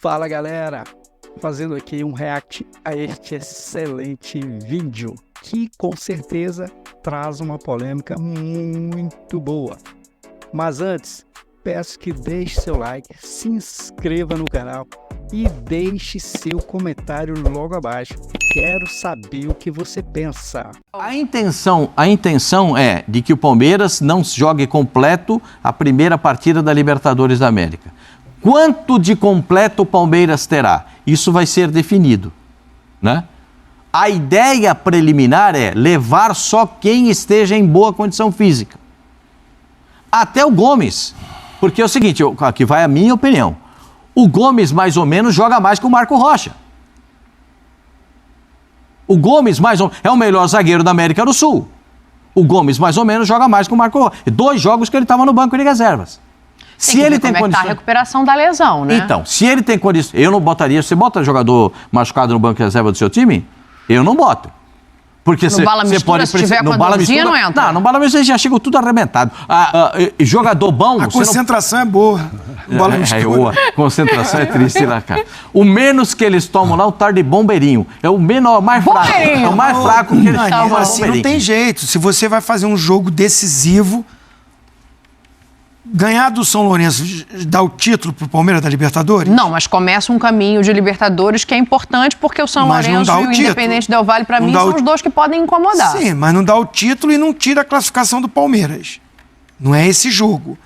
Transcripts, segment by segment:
Fala galera, fazendo aqui um react a este excelente vídeo que com certeza traz uma polêmica muito boa. Mas antes, peço que deixe seu like, se inscreva no canal e deixe seu comentário logo abaixo. Quero saber o que você pensa. A intenção é de que o Palmeiras não jogue completo a primeira partida da Libertadores da América. Quanto de completo o Palmeiras terá? Isso vai ser definido, né? A ideia preliminar é levar só quem esteja em boa condição física. Até o Gomes, porque é o seguinte, aqui vai a minha opinião. O Gomes mais ou menos joga mais que o Marco Rocha. O Gomes é o melhor zagueiro da América do Sul. O Gomes mais ou menos joga mais que o Marco Rocha. 2 jogos que ele estava no banco de reservas. Se ele tem condições... a recuperação da lesão, né? Então, se ele tem condições... Eu não botaria... Você bota jogador machucado no banco de reserva do seu time? Eu não boto. Porque no bala mistura, se tiver com a dorzinha, não entra. Não, no bala mistura já chega tudo arrebentado. Jogador bom... A concentração é boa. Bala mistura. A concentração é triste, né, cara? O menos que eles tomam lá, o tar de bombeirinho. É o menor, mais fraco. É o mais fraco que eles tomam. Assim não tem jeito. Se você vai fazer um jogo decisivo... Ganhar do São Lourenço dá o título pro Palmeiras da Libertadores? Não, mas começa um caminho de Libertadores que é importante porque o São Lourenço e o Independente Del Valle, para mim, são os dois que podem incomodar. Sim, mas não dá o título e não tira a classificação do Palmeiras. Não é esse jogo.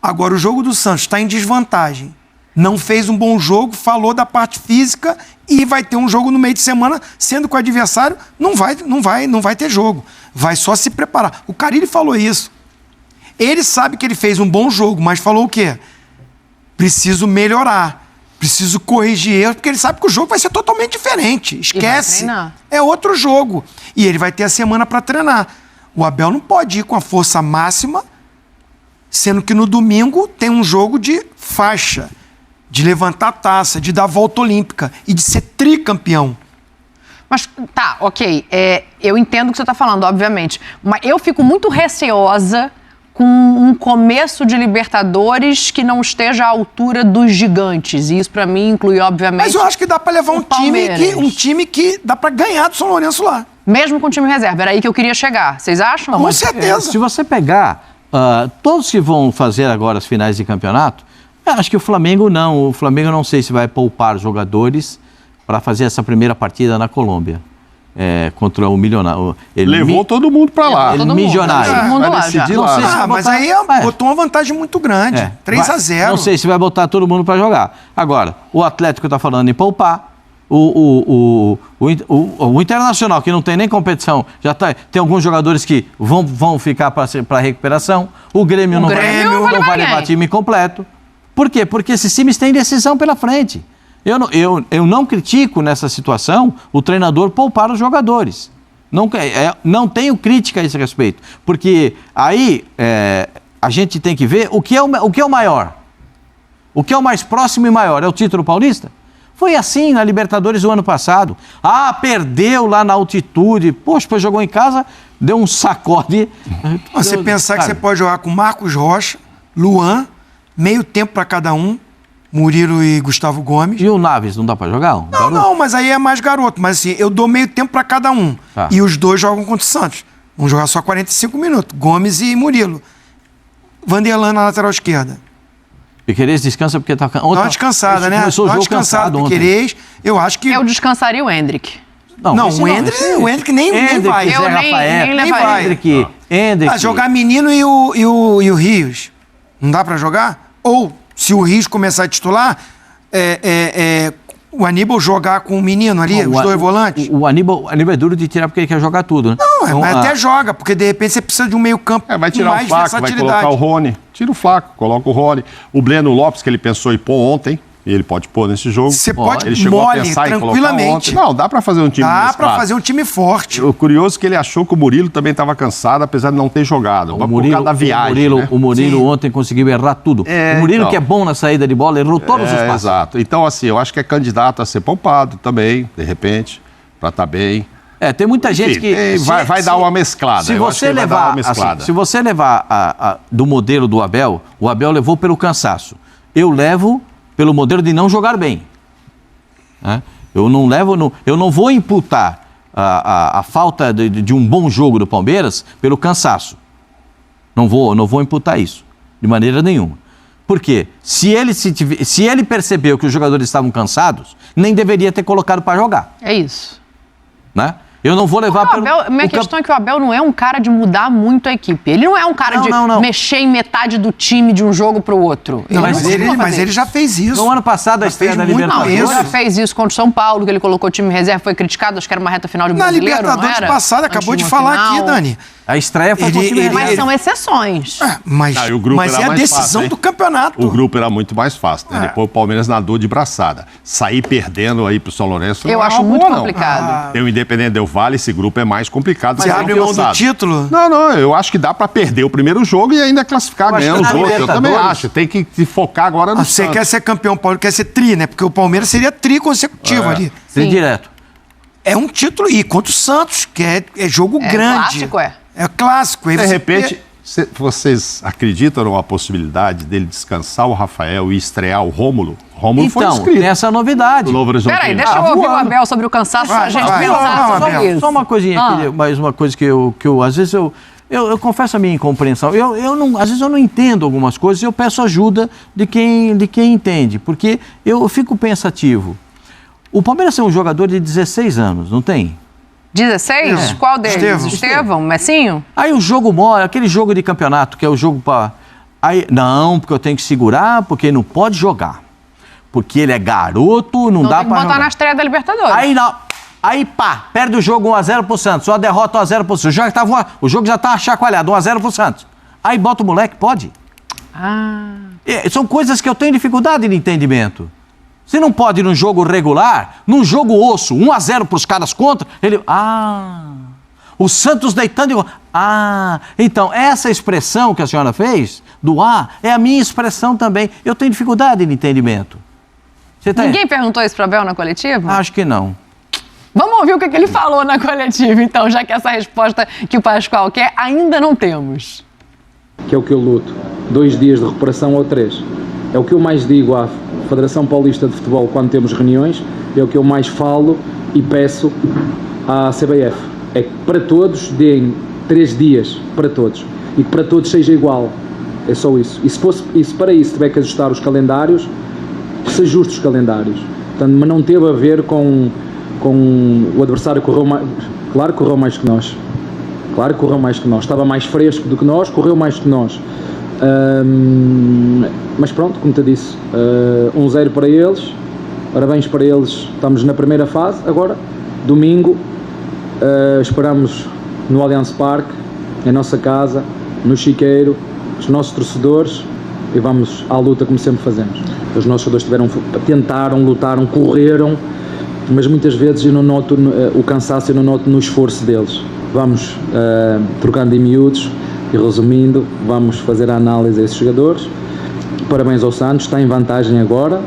Agora, o jogo do Santos está em desvantagem. Não fez um bom jogo, falou da parte física e vai ter um jogo no meio de semana, sendo que o adversário não vai ter jogo. Vai só se preparar. O Carille falou isso. Ele sabe que ele fez um bom jogo, mas falou o quê? Preciso melhorar, preciso corrigir erros, porque ele sabe que o jogo vai ser totalmente diferente. Esquece. É outro jogo. E ele vai ter a semana para treinar. O Abel não pode ir com a força máxima, sendo que no domingo tem um jogo de faixa, de levantar a taça, de dar a volta olímpica e de ser tricampeão. Mas tá, ok. Eu entendo o que você está falando, obviamente. Mas eu fico muito receosa com um começo de Libertadores que não esteja à altura dos gigantes. E isso, para mim, inclui, obviamente... Mas eu acho que dá para levar um time que dá para ganhar do São Lourenço lá. Mesmo com o time reserva. Era aí que eu queria chegar. Vocês acham? Com certeza. Se você pegar todos que vão fazer agora as finais de campeonato, eu acho que o Flamengo não. O Flamengo não sei se vai poupar jogadores para fazer essa primeira partida na Colômbia. Contra o Milionário. Levou todo mundo para lá. Milionário. Todo mundo lá já. Mas aí botou uma vantagem muito grande. 3-0. Não sei se vai botar todo mundo para jogar. Agora, o Atlético está falando em poupar. O Internacional, que não tem nem competição, já tem alguns jogadores que vão ficar para recuperação. O Grêmio não vai levar time completo. Por quê? Porque esses times têm decisão pela frente. Eu não critico nessa situação o treinador poupar os jogadores. Não tenho crítica a esse respeito. Porque aí a gente tem que ver o que é o maior. O que é o mais próximo e maior? É o título paulista? Foi assim na Libertadores do ano passado. Perdeu lá na altitude. Poxa, depois jogou em casa, deu um sacode. Você pensar que você pode jogar com Marcos Rocha, Luan, meio tempo para cada um. Murilo e Gustavo Gomes. E o Naves, não dá pra jogar? Não, mas aí é mais garoto. Mas assim, eu dou meio tempo pra cada um. Tá. E os dois jogam contra o Santos. Vão jogar só 45 minutos. Gomes e Murilo. Vanderlan na lateral esquerda. Piquerez descansa porque tá... Dá uma descansada, né? Começou o jogo cansado ontem. Piquerez, eu acho que... Eu descansaria o Hendrick. Não, o Hendrick nem vai. Eu nem vai. Hendrick. Jogar Menino e o Rios. Não dá pra jogar? Ou... Se o Rios começar a titular, o Aníbal jogar com o menino ali, os dois volantes. O Aníbal é duro de tirar porque ele quer jogar tudo, né? Não, então, mas até joga, porque de repente você precisa de um meio campo vai tirar mais o Flaco, vai colocar o Rony. Tira o Flaco, coloca o Rony. O Breno Lopes, que ele pensou em pôr ontem, e ele pode pôr nesse jogo. Você pode, ele chegou a pensar tranquilamente. Não, dá pra fazer um time Dá pra fazer um time forte. O curioso é que ele achou que o Murilo também estava cansado, apesar de não ter jogado. Por causa da viagem, o Murilo ontem conseguiu errar tudo. O Murilo, que é bom na saída de bola, errou todos os passos. Exato. Então, assim, eu acho que é candidato a ser poupado também, de repente, pra estar bem. Tem muita gente que... Vai dar uma mesclada. Se você levar do modelo do Abel, o Abel levou pelo cansaço. Eu levo pelo modelo de não jogar bem. Né? Eu não vou imputar a falta de um bom jogo do Palmeiras pelo cansaço. Não vou imputar isso, de maneira nenhuma. Por quê? Se ele percebeu que os jogadores estavam cansados, nem deveria ter colocado para jogar. É isso. Né? Eu não vou levar para... Minha questão é que o Abel não é um cara de mudar muito a equipe. Ele não é um cara de mexer em metade do time de um jogo para o outro. Mas ele já fez isso. No ano passado, a estreia da Libertadores... Ele já fez isso contra o São Paulo, que ele colocou o time em reserva, foi criticado, acho que era uma reta final de brasileiro, na Libertadores passada, acabou de falar aqui, Dani. A estreia foi com o time Mas são exceções. Mas é a decisão do campeonato. O grupo era muito mais fácil. Né? Depois o Palmeiras nadou de braçada. Sair perdendo aí pro São Lourenço eu acho muito complicado. Tem o Independente Del Valle, esse grupo é mais complicado. Você abre mão do título? Não, eu acho que dá pra perder o primeiro jogo e ainda classificar ganhando os outros. Eu também acho. Tem que se focar agora no Você quer ser campeão, Paulo, quer ser tri, né? Porque o Palmeiras seria tri consecutivo ali. Tri direto. É um título, e contra o Santos, que é jogo grande. Clássico, É clássico. De repente, vocês acreditam numa possibilidade dele descansar o Rafael e estrear o Rômulo? Rômulo foi inscrito. Tem essa novidade. Peraí, deixa eu ouvir o Abel sobre o cansaço, a gente pensar sobre isso. Só uma coisinha aqui, mais uma coisa que eu às vezes eu confesso a minha incompreensão. Às vezes eu não entendo algumas coisas e eu peço ajuda de quem entende, porque eu fico pensativo. O Palmeiras tem um jogador de 16 anos, não tem? 16? Qual deles? Estevão? Messinho? Aí o jogo mora, aquele jogo de campeonato, que é o jogo para... Não, porque eu tenho que segurar, porque ele não pode jogar. Porque ele é garoto, não dá para jogar. Tem que botar na estreia da Libertadores. Aí não. Aí pá, perde o jogo 1-0 pro Santos, só derrota 1-0 pro Santos. O jogo já tá chacoalhado, 1-0 pro Santos. Aí bota o moleque, pode? São coisas que eu tenho dificuldade de entendimento. Você não pode, num jogo regular, num jogo osso, 1-0 pros caras contra, ele... O Santos deitando... Então, essa expressão que a senhora fez, do é a minha expressão também. Eu tenho dificuldade de entendimento. Ninguém perguntou isso pro Abel na coletiva? Acho que não. Vamos ouvir o que ele falou na coletiva, então, já que essa resposta que o Pascoal quer, ainda não temos. Que é o que eu luto. 2 dias de recuperação ou 3. É o que eu mais digo à Federação Paulista de Futebol quando temos reuniões, é o que eu mais falo e peço à CBF. É que para todos deem 3 dias, para todos. E que para todos seja igual. É só isso. E se para isso tiver que ajustar os calendários, que se ajuste os calendários. Portanto, mas não teve a ver com o adversário correu mais... Claro que correu mais que nós. Claro que correu mais que nós. Estava mais fresco do que nós, correu mais que nós. Mas pronto, como te disse, 1-0 para eles, parabéns para eles, estamos na primeira fase. Agora, domingo, esperamos no Allianz Parque, em nossa casa, no Chiqueiro, os nossos torcedores, e vamos à luta como sempre fazemos. Os nossos jogadores tentaram, lutaram, correram, mas muitas vezes eu não noto o cansaço, eu não noto no esforço deles. Vamos trocando em miúdos. E resumindo, vamos fazer a análise a esses jogadores. Parabéns ao Santos, está em vantagem agora.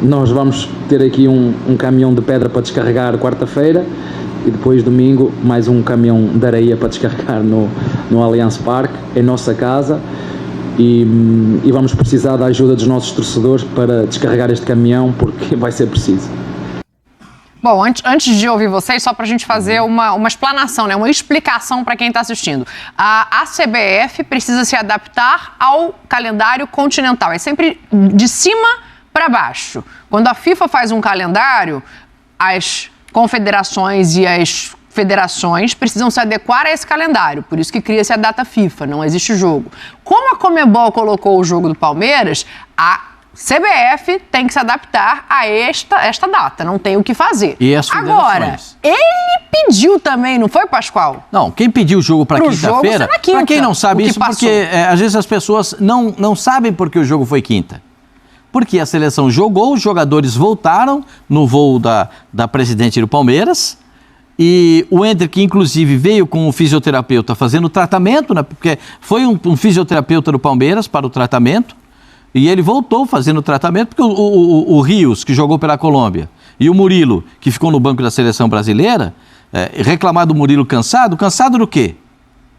Nós vamos ter aqui um caminhão de pedra para descarregar quarta-feira e depois domingo mais um caminhão de areia para descarregar no Allianz Parque, em nossa casa. E vamos precisar da ajuda dos nossos torcedores para descarregar este caminhão, porque vai ser preciso. Bom, antes de ouvir vocês, só para a gente fazer uma explanação, né? Uma explicação para quem está assistindo. A CBF precisa se adaptar ao calendário continental. É sempre de cima para baixo. Quando a FIFA faz um calendário, as confederações e as federações precisam se adequar a esse calendário. Por isso que cria-se a data FIFA, não existe jogo. Como a Conmebol colocou o jogo do Palmeiras, a CBF tem que se adaptar a esta data, não tem o que fazer. E as agora, ele pediu também, não foi, Pascoal? Não, quem pediu o jogo para quinta-feira, para quem não sabe isso, porque às vezes as pessoas não sabem porque o jogo foi quinta. Porque a seleção jogou, os jogadores voltaram no voo da presidente do Palmeiras, e o Hendrick, inclusive, veio com um fisioterapeuta fazendo tratamento, né, porque foi um fisioterapeuta do Palmeiras para o tratamento. E ele voltou fazendo o tratamento, porque o Rios, que jogou pela Colômbia, e o Murilo, que ficou no banco da seleção brasileira, reclamar do Murilo cansado do quê?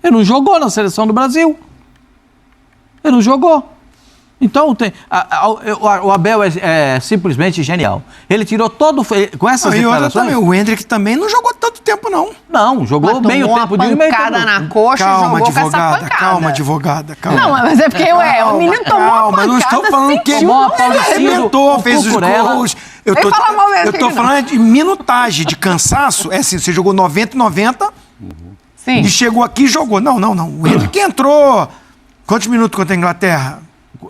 Ele não jogou na seleção do Brasil. Ele não jogou. Então, o Abel é simplesmente genial. Ele tirou todo... Com essas declarações... Também, o Hendrick também não jogou tanto tempo, não. Não, jogou meio tempo de meio tempo. Pancada na coxa, calma, jogou advogada, com essa pancada. calma, advogada, calma. Não, mas é porque o menino tomou uma pancada, não estou falando que tomou uma paulicinha arrebentou, do fez os Cucurella. gols. Vem falar mal mesmo, Eu tô falando de minutagem, de cansaço. É assim, você jogou 90 e 90 Sim. e chegou aqui e jogou. Não. O Hendrick entrou... Quantos minutos contra a Inglaterra?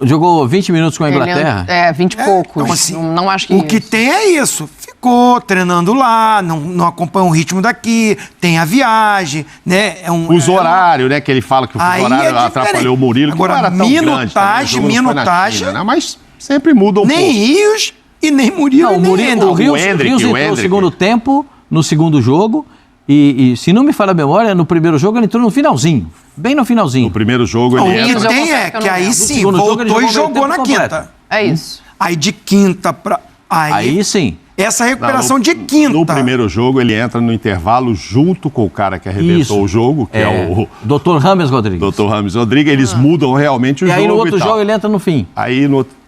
Jogou 20 minutos com a Inglaterra. 20 e poucos. Então, assim, não acho que o que tem é isso. Ficou treinando lá, não acompanha o ritmo daqui, tem a viagem, né? Fuso horário, né? Que ele fala que o fuso horário atrapalhou o Murilo. Agora, que não era tão minutagem, grande, minutagem. China, né? Mas sempre muda um nem pouco. Rios e nem Murilo. Não, o Murilo, o Rios entrou no segundo tempo, no segundo jogo. E se não me falha a memória, no primeiro jogo ele entrou no finalzinho. Bem no finalzinho. No primeiro jogo O ele que entra. tem é que aí sim, segundo jogo, voltou ele e jogou na quinta. É isso. Aí de quinta pra... Aí sim. Essa recuperação Não, de quinta. No primeiro jogo, ele entra no intervalo junto com o cara que arrebentou o jogo, que é o Dr. Rames Rodrigues. Dr. Rames Rodrigues. Eles mudam realmente o jogo. E aí no outro tal. jogo ele entra no fim. Aí no outro...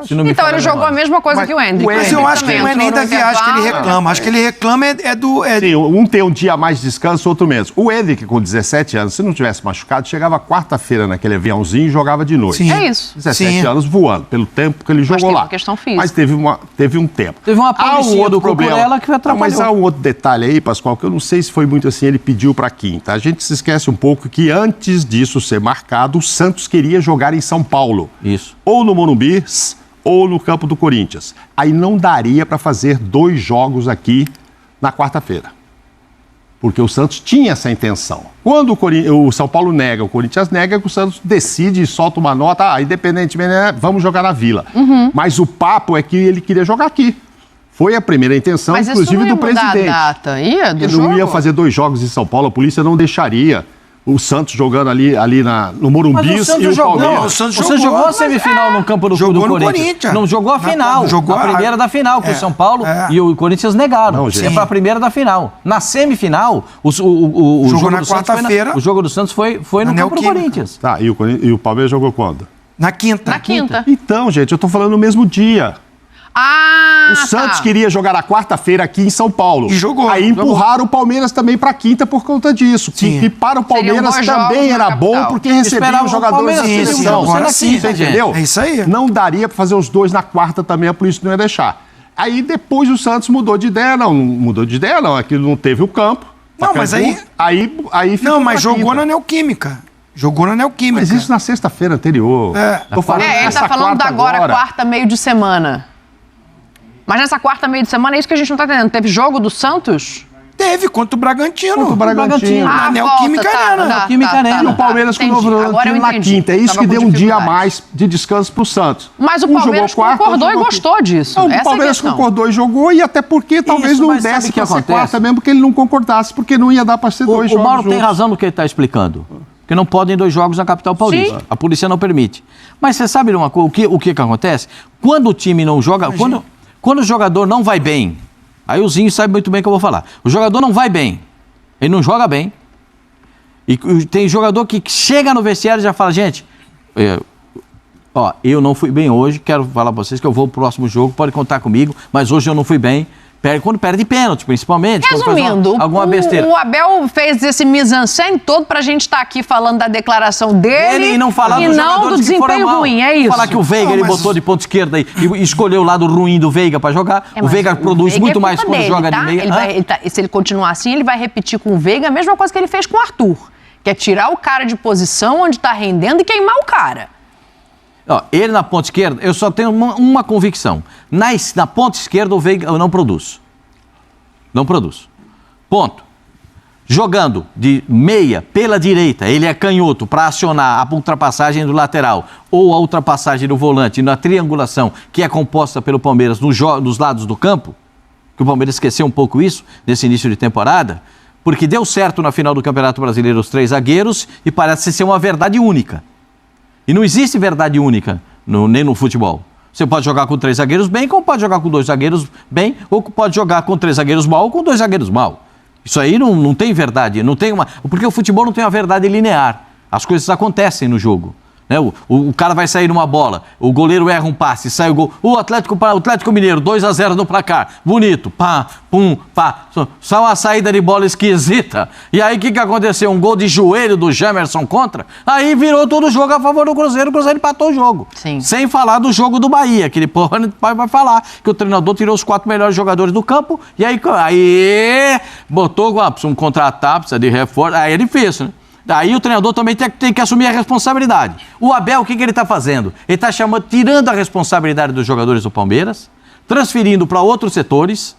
Se não me Então falha ele a jogou a memória. mesma coisa que o Hendrick. Mas eu acho que não é nem da viagem que ele reclama. reclama. Acho que ele reclama Sim, um tem um dia a mais de descanso, outro menos. O Hendrick, com 17 anos, se não tivesse machucado, chegava quarta-feira naquele aviãozinho e jogava de noite. Sim. É isso. 17 anos voando, pelo tempo que ele jogou tem lá. uma questão física. Mas teve um tempo. Teve uma Há paulicinha outro do Cucurella que atrapalhou. Mas há um outro detalhe aí, Pascoal, que eu não sei se foi muito assim, ele pediu para quinta. A gente se esquece um pouco que antes disso ser marcado, o Santos queria jogar em São Paulo. Isso. Ou no Morumbi, ou no campo do Corinthians. Aí não daria para fazer 2 jogos aqui na quarta-feira. Porque o Santos tinha essa intenção. Quando o São Paulo nega, o Corinthians nega, o Santos decide e solta uma nota, independentemente, vamos jogar na Vila. Mas o papo é que ele queria jogar aqui. Foi a primeira intenção, Mas inclusive, isso não ia do mudar presidente. a data. Do Ele jogo? não ia fazer 2 jogos em São Paulo, a polícia não deixaria. O Santos jogando ali no Morumbi e o Palmeiras. Não, o Santos Você jogou a semifinal no campo do Jogou no Corinthians. Corinthians. Não jogou a final. Jogou a primeira da final, com o São Paulo e o Corinthians negaram. Não, gente. É para a primeira da final. Na semifinal, o Jogou jogo na do Santos quarta-feira. o jogo do Santos foi no Na campo do Neoquímica. Corinthians. Tá, e o Palmeiras jogou quando? Na quinta. Na quinta. Então, gente, eu tô falando no mesmo dia. O Santos queria jogar na quarta-feira aqui em São Paulo. E jogou. Aí empurraram o Palmeiras também para quinta por conta disso. Sim. Que para o Palmeiras Seriam 2 também jogos na era bom capital. porque recebia Esperava os o jogadores Palmeiras de ter um seleção. jogo na quinta, Você entendeu? É isso aí. Não daria para fazer os 2 na quarta também, a polícia não ia deixar. Aí depois o Santos mudou de ideia. Não mudou de ideia, não. Aquilo não teve o campo. Não, mas aí ficou não, mas pra jogou quinta. na Neoquímica. Jogou na Neoquímica. Mas isso na sexta-feira anterior. Tô falando Ele dessa tá falando quarta agora, quarta, meio de semana. Mas nessa quarta, meio de semana, é isso que a gente não tá entendendo. Teve jogo do Santos? Teve contra o Bragantino. Contra o Bragantino. Na Neoquímica Arena. Neoquímica Arena. E o Palmeiras com o entendi. Novo Agora eu Bragantino na entendi. quinta. É isso Tava que com deu um dia a dificuldade. mais de descanso pro Santos. Mas o Um Palmeiras jogou quarta, concordou e jogou gostou disso. Não, Essa é o a Palmeiras questão. concordou e jogou, e até porque talvez Isso, não mas sabe desse o que pra ser acontece? quarta mesmo, porque ele não concordasse, porque não ia dar pra ser 2 O jogos Mauro tem juntos. razão no que ele está explicando. Porque não podem 2 jogos na capital paulista. Sim. A polícia não permite. Mas você sabe uma coisa, o que acontece? Quando o time não joga, quando o jogador não vai bem, aí o Zinho sabe muito bem o que eu vou falar. O jogador não vai bem, ele não joga bem. E tem jogador que chega no vestiário e já fala, gente, eu não fui bem hoje, quero falar pra vocês que eu vou pro próximo jogo, pode contar comigo, mas hoje eu não fui bem. Quando perde pênalti, principalmente. Resumindo, alguma besteira. o Abel fez esse mise-en-scène todo pra gente estar aqui falando da declaração dele Ele não falar dos do jogadores que foram desempenho mal. ruim, é isso. Falar que o Veiga ele botou de ponta esquerda e escolheu o lado ruim do Veiga pra jogar. O Mas Veiga produz Veiga muito é mais culpa quando dele, joga tá? de meia. Se ele continuar assim, ele vai repetir com o Veiga a mesma coisa que ele fez com o Arthur, que é tirar o cara de posição onde tá rendendo e queimar o cara. Ele na ponta esquerda, eu só tenho uma convicção. Na ponta esquerda o Veiga não produz. Não produz. Ponto. Jogando de meia pela direita, ele é canhoto para acionar a ultrapassagem do lateral ou a ultrapassagem do volante na triangulação que é composta pelo Palmeiras nos lados do campo, que o Palmeiras esqueceu um pouco isso nesse início de temporada, porque deu certo na final do Campeonato Brasileiro os 3 zagueiros e parece ser uma verdade única. E não existe verdade única nem no futebol. Você pode jogar com 3 zagueiros bem, como pode jogar com 2 zagueiros bem, ou pode jogar com 3 zagueiros mal ou com 2 zagueiros mal. Isso aí não tem verdade, não tem uma... Porque o futebol não tem uma verdade linear. As coisas acontecem no jogo. Né? O cara vai sair numa bola, o goleiro erra um passe, sai o gol. O Atlético Mineiro, 2-0 no placar. Bonito, pá, pum, pá. Só uma saída de bola esquisita. E aí o que aconteceu? Um gol de joelho do Jamerson contra. Aí virou todo o jogo a favor do Cruzeiro empatou o jogo. Sim. Sem falar do jogo do Bahia, que depois vai falar que o treinador tirou os 4 melhores jogadores do campo e aí botou um contra-ataque, precisa de reforço. Aí é difícil, né? Aí o treinador também tem que assumir a responsabilidade. O Abel, o que ele está fazendo? Ele está tirando a responsabilidade dos jogadores do Palmeiras, transferindo para outros setores,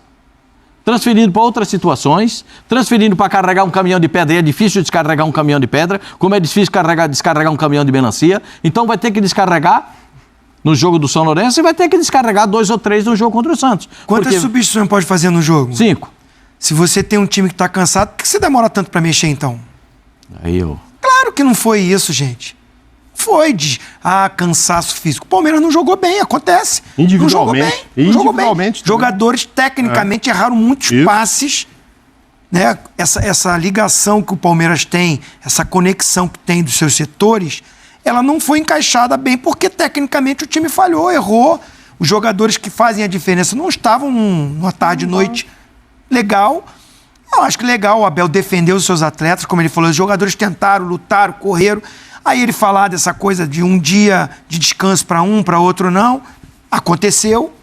transferindo para outras situações, transferindo para carregar um caminhão de pedra. E é difícil descarregar um caminhão de pedra, como é difícil descarregar um caminhão de melancia. Então vai ter que descarregar no jogo do São Lourenço e vai ter que descarregar 2 ou 3 no jogo contra o Santos. Quantas substituições pode fazer no jogo? 5. Se você tem um time que está cansado, por que você demora tanto para mexer então? Claro que não foi isso, gente. Foi de cansaço físico. O Palmeiras não jogou bem, acontece. Individualmente. Não jogou bem. Individualmente. Jogadores, tecnicamente, erraram muitos passes. Né? Essa ligação que o Palmeiras tem, essa conexão que tem dos seus setores, ela não foi encaixada bem, porque tecnicamente o time falhou, errou. Os jogadores que fazem a diferença não estavam numa tarde e noite legal. Eu acho que legal o Abel defendeu os seus atletas, como ele falou, os jogadores tentaram, lutaram, correram. Aí ele falar dessa coisa de um dia de descanso para um, para outro não. Aconteceu,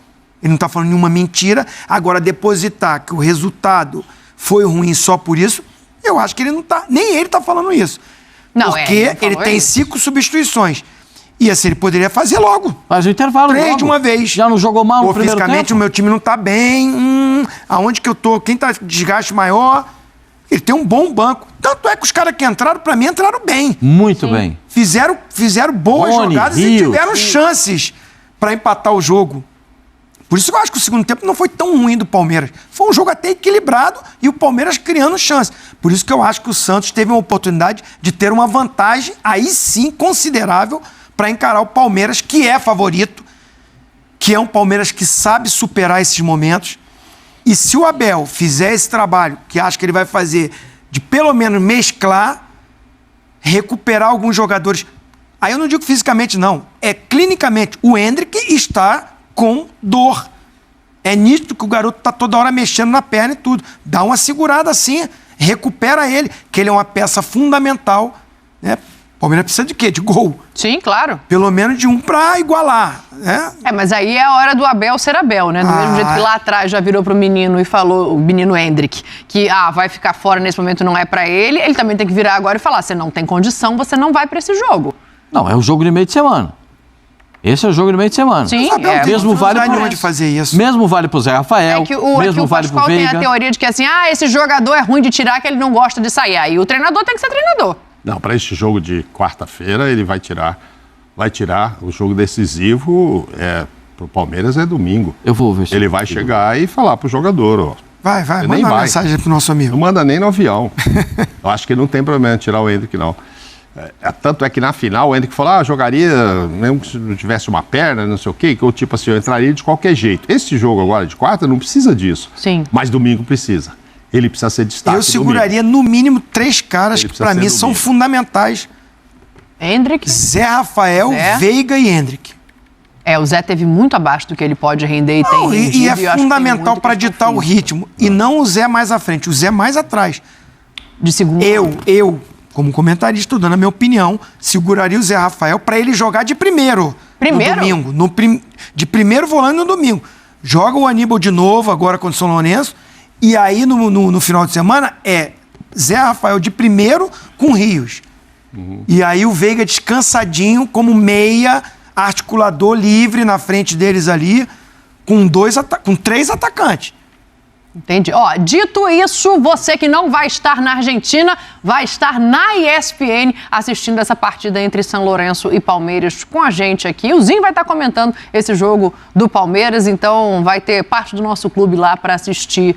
ele não está falando nenhuma mentira. Agora, depositar que o resultado foi ruim só por isso, eu acho que ele não está, nem ele está falando isso. Não, porque ele tem 5 substituições. E assim, ele poderia fazer logo. Faz o intervalo 3 logo. de uma vez. Já não jogou mal no primeiro tempo? Fisicamente, o meu time não tá bem. Aonde que eu tô? Quem tá de desgaste maior? Ele tem um bom banco. Tanto é que os caras que entraram, pra mim, entraram bem. Muito bem. Fizeram boas jogadas e tiveram chances pra empatar o jogo. Por isso que eu acho que o segundo tempo não foi tão ruim do Palmeiras. Foi um jogo até equilibrado e o Palmeiras criando chance. Por isso que eu acho que o Santos teve uma oportunidade de ter uma vantagem, aí sim, considerável, para encarar o Palmeiras, que é favorito, que é um Palmeiras que sabe superar esses momentos. E se o Abel fizer esse trabalho, que acho que ele vai fazer, de pelo menos mesclar, recuperar alguns jogadores. Aí eu não digo fisicamente, não. É clinicamente. O Endrick está com dor. É nítido que o garoto está toda hora mexendo na perna e tudo. Dá uma segurada assim, recupera ele, que ele é uma peça fundamental, né? O Palmeiras precisa de quê? De gol. Sim, claro. Pelo menos de um para igualar, né? Mas aí é a hora do Abel ser Abel, né? Do mesmo jeito que lá atrás já virou pro menino e falou, o menino Endrick, que vai ficar fora nesse momento, não é pra ele, ele também tem que virar agora e falar, você não tem condição, você não vai pra esse jogo. Não, é o jogo de meio de semana. Esse é o jogo de meio de semana. Sim, mesmo vale de fazer isso. Mesmo vale pro Zé Rafael, mesmo vale pro Veiga. Tem a teoria de que assim, esse jogador é ruim de tirar, que ele não gosta de sair. Aí o treinador tem que ser treinador. Não, para este jogo de quarta-feira, ele vai tirar o jogo decisivo. Pro Palmeiras é domingo. Eu vou ver se ele vai chegar e falar pro jogador, ó. Vai, manda uma mensagem pro nosso amigo. Não manda nem no avião. Eu acho que não tem problema tirar o Endrick, não. Tanto é que na final o Endrick falou, jogaria, mesmo que não tivesse uma perna, não sei o quê, que eu tipo assim, eu entraria de qualquer jeito. Esse jogo agora de quarta não precisa disso. Sim. Mas domingo precisa. Ele precisa ser destaque. Eu seguraria no mínimo 3 caras que pra mim são fundamentais. Endrick, Zé Rafael, Veiga e Endrick. O Zé teve muito abaixo do que ele pode render e tem rendido. E é fundamental para ditar o ritmo. E não o Zé mais à frente, o Zé mais atrás. De segundo. Eu, como comentarista, dando a minha opinião, seguraria o Zé Rafael para ele jogar de primeiro. Primeiro? No domingo. De primeiro volante no domingo. Joga o Aníbal de novo, agora contra o São Lourenço. E aí, no final de semana, Zé Rafael de primeiro com Rios. E aí o Veiga descansadinho, como meia, articulador livre na frente deles ali, com 3 atacantes. Entendi. Dito isso, você que não vai estar na Argentina, vai estar na ESPN assistindo essa partida entre São Lourenço e Palmeiras com a gente aqui. O Zinho vai estar comentando esse jogo do Palmeiras, então vai ter parte do nosso clube lá para assistir